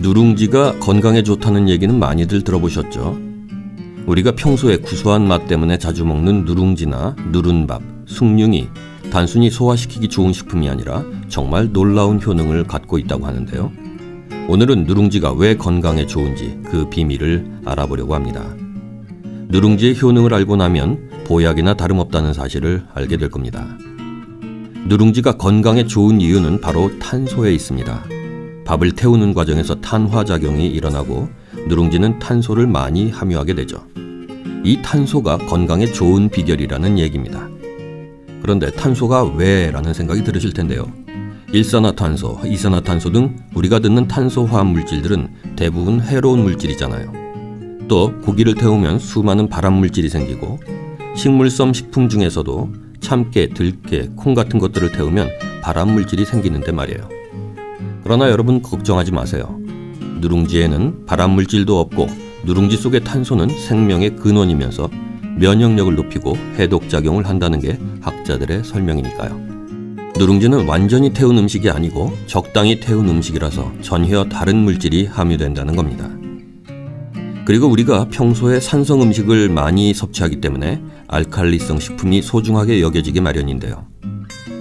누룽지가 건강에 좋다는 얘기는 많이들 들어보셨죠? 우리가 평소에 구수한 맛 때문에 자주 먹는 누룽지나 누른밥, 숭늉이 단순히 소화시키기 좋은 식품이 아니라 정말 놀라운 효능을 갖고 있다고 하는데요. 오늘은 누룽지가 왜 건강에 좋은지 그 비밀을 알아보려고 합니다. 누룽지의 효능을 알고 나면 보약이나 다름없다는 사실을 알게 될 겁니다. 누룽지가 건강에 좋은 이유는 바로 탄소에 있습니다. 밥을 태우는 과정에서 탄화작용이 일어나고 누룽지는 탄소를 많이 함유하게 되죠. 이 탄소가 건강에 좋은 비결이라는 얘기입니다. 그런데 탄소가 왜? 라는 생각이 들으실 텐데요. 일산화탄소, 이산화탄소 등 우리가 듣는 탄소 화합 물질들은 대부분 해로운 물질이잖아요. 또 고기를 태우면 수많은 발암 물질이 생기고 식물성 식품 중에서도 참깨, 들깨, 콩 같은 것들을 태우면 발암 물질이 생기는데 말이에요. 그러나 여러분 걱정하지 마세요. 누룽지에는 발암 물질도 없고 누룽지 속의 탄소는 생명의 근원이면서 면역력을 높이고 해독작용을 한다는 게 학자들의 설명이니까요. 누룽지는 완전히 태운 음식이 아니고 적당히 태운 음식이라서 전혀 다른 물질이 함유된다는 겁니다. 그리고 우리가 평소에 산성 음식을 많이 섭취하기 때문에 알칼리성 식품이 소중하게 여겨지기 마련인데요.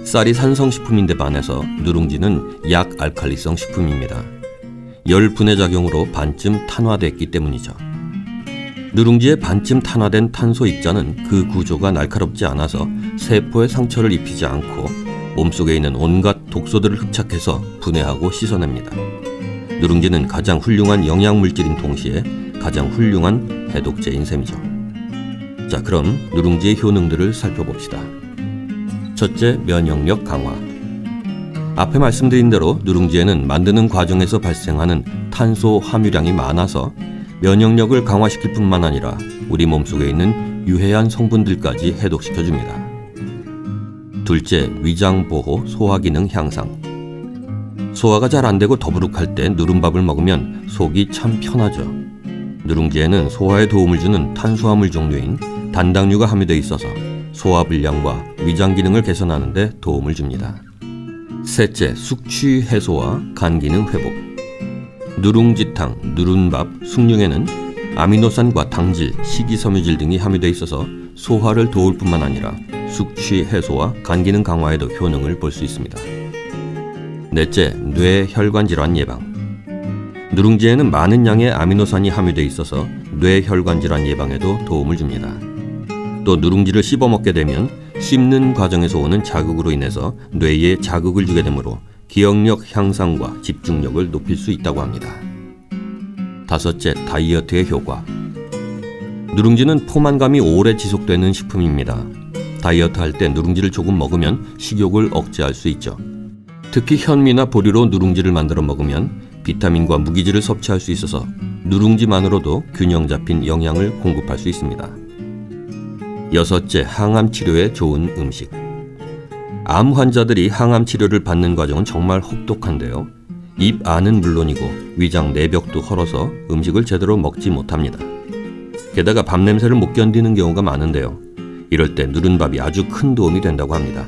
쌀이 산성식품인데 반해서 누룽지는 약알칼리성 식품입니다. 열 분해 작용으로 반쯤 탄화됐기 때문이죠. 누룽지의 반쯤 탄화된 탄소 입자는 그 구조가 날카롭지 않아서 세포에 상처를 입히지 않고 몸속에 있는 온갖 독소들을 흡착해서 분해하고 씻어냅니다. 누룽지는 가장 훌륭한 영양물질인 동시에 가장 훌륭한 해독제인 셈이죠. 자, 그럼 누룽지의 효능들을 살펴봅시다. 첫째, 면역력 강화. 앞에 말씀드린 대로 누룽지에는 만드는 과정에서 발생하는 탄소 함유량이 많아서 면역력을 강화시킬 뿐만 아니라 우리 몸속에 있는 유해한 성분들까지 해독시켜줍니다. 둘째, 위장 보호, 소화 기능 향상. 소화가 잘 안 되고 더부룩할 때 누른밥을 먹으면 속이 참 편하죠. 누룽지에는 소화에 도움을 주는 탄수화물 종류인 단당류가 함유되어 있어서 소화불량과 위장 기능을 개선하는 데 도움을 줍니다. 셋째, 숙취 해소와 간 기능 회복. 누룽지탕, 누른밥, 숭늉에는 아미노산과 당질, 식이섬유질 등이 함유되어 있어서 소화를 도울 뿐만 아니라 숙취 해소와 간 기능 강화에도 효능을 볼 수 있습니다. 넷째, 뇌혈관 질환 예방. 누룽지에는 많은 양의 아미노산이 함유되어 있어서 뇌혈관 질환 예방에도 도움을 줍니다. 또 누룽지를 씹어 먹게 되면 씹는 과정에서 오는 자극으로 인해서 뇌에 자극을 주게 되므로 기억력 향상과 집중력을 높일 수 있다고 합니다. 다섯째, 다이어트의 효과. 누룽지는 포만감이 오래 지속되는 식품입니다. 다이어트 할 때 누룽지를 조금 먹으면 식욕을 억제할 수 있죠. 특히 현미나 보리로 누룽지를 만들어 먹으면 비타민과 무기질을 섭취할 수 있어서 누룽지만으로도 균형 잡힌 영양을 공급할 수 있습니다. 여섯째, 항암 치료에 좋은 음식. 암 환자들이 항암 치료를 받는 과정은 정말 혹독한데요. 입 안은 물론이고 위장 내벽도 헐어서 음식을 제대로 먹지 못합니다. 게다가 밥 냄새를 못 견디는 경우가 많은데요. 이럴 때 누른밥이 아주 큰 도움이 된다고 합니다.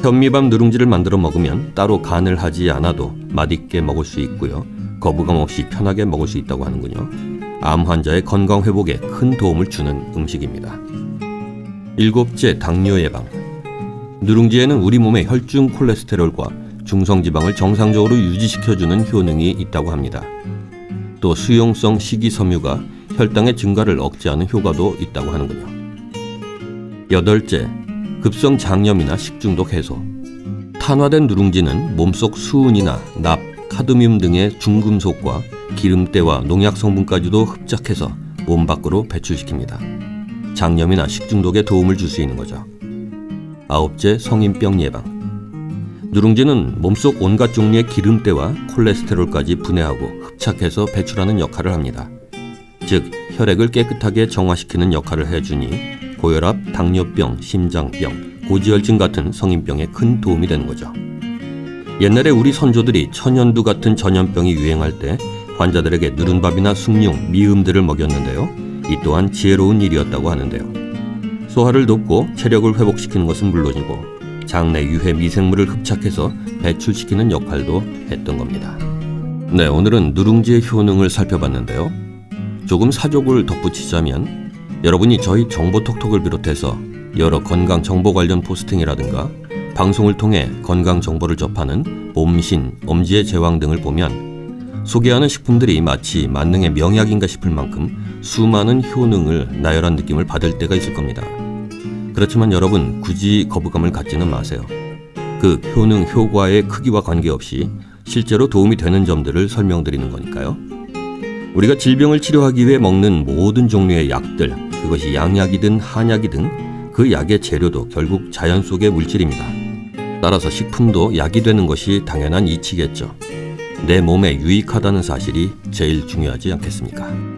현미밥 누룽지를 만들어 먹으면 따로 간을 하지 않아도 맛있게 먹을 수 있고요. 거부감 없이 편하게 먹을 수 있다고 하는군요. 암 환자의 건강 회복에 큰 도움을 주는 음식입니다. 일곱째, 당뇨 예방. 누룽지에는 우리 몸의 혈중 콜레스테롤과 중성지방을 정상적으로 유지시켜주는 효능이 있다고 합니다. 또 수용성 식이섬유가 혈당의 증가를 억제하는 효과도 있다고 하는군요. 여덟째, 급성 장염이나 식중독 해소. 탄화된 누룽지는 몸속 수은이나 납, 카드뮴 등의 중금속과 기름때와 농약 성분까지도 흡착해서 몸 밖으로 배출시킵니다. 장염이나 식중독에 도움을 줄 수 있는 거죠. 아홉째, 성인병 예방. 누룽지는 몸속 온갖 종류의 기름때와 콜레스테롤까지 분해하고 흡착해서 배출하는 역할을 합니다. 즉, 혈액을 깨끗하게 정화시키는 역할을 해주니 고혈압, 당뇨병, 심장병, 고지혈증 같은 성인병에 큰 도움이 되는 거죠. 옛날에 우리 선조들이 천연두 같은 전염병이 유행할 때 환자들에게 누른밥이나 숭늉, 미음들을 먹였는데요. 이 또한 지혜로운 일이었다고 하는데요. 소화를 돕고 체력을 회복시키는 것은 물론이고 장내 유해 미생물을 흡착해서 배출시키는 역할도 했던 겁니다. 네, 오늘은 누룽지의 효능을 살펴봤는데요. 조금 사족을 덧붙이자면 여러분이 저희 정보톡톡을 비롯해서 여러 건강 정보 관련 포스팅이라든가 방송을 통해 건강 정보를 접하는 봄신, 엄지의 제왕 등을 보면 소개하는 식품들이 마치 만능의 명약인가 싶을 만큼 수많은 효능을 나열한 느낌을 받을 때가 있을 겁니다. 그렇지만 여러분 굳이 거부감을 갖지는 마세요. 그 효능, 효과의 크기와 관계없이 실제로 도움이 되는 점들을 설명드리는 거니까요. 우리가 질병을 치료하기 위해 먹는 모든 종류의 약들, 그것이 양약이든 한약이든 그 약의 재료도 결국 자연 속의 물질입니다. 따라서 식품도 약이 되는 것이 당연한 이치겠죠. 내 몸에 유익하다는 사실이 제일 중요하지 않겠습니까?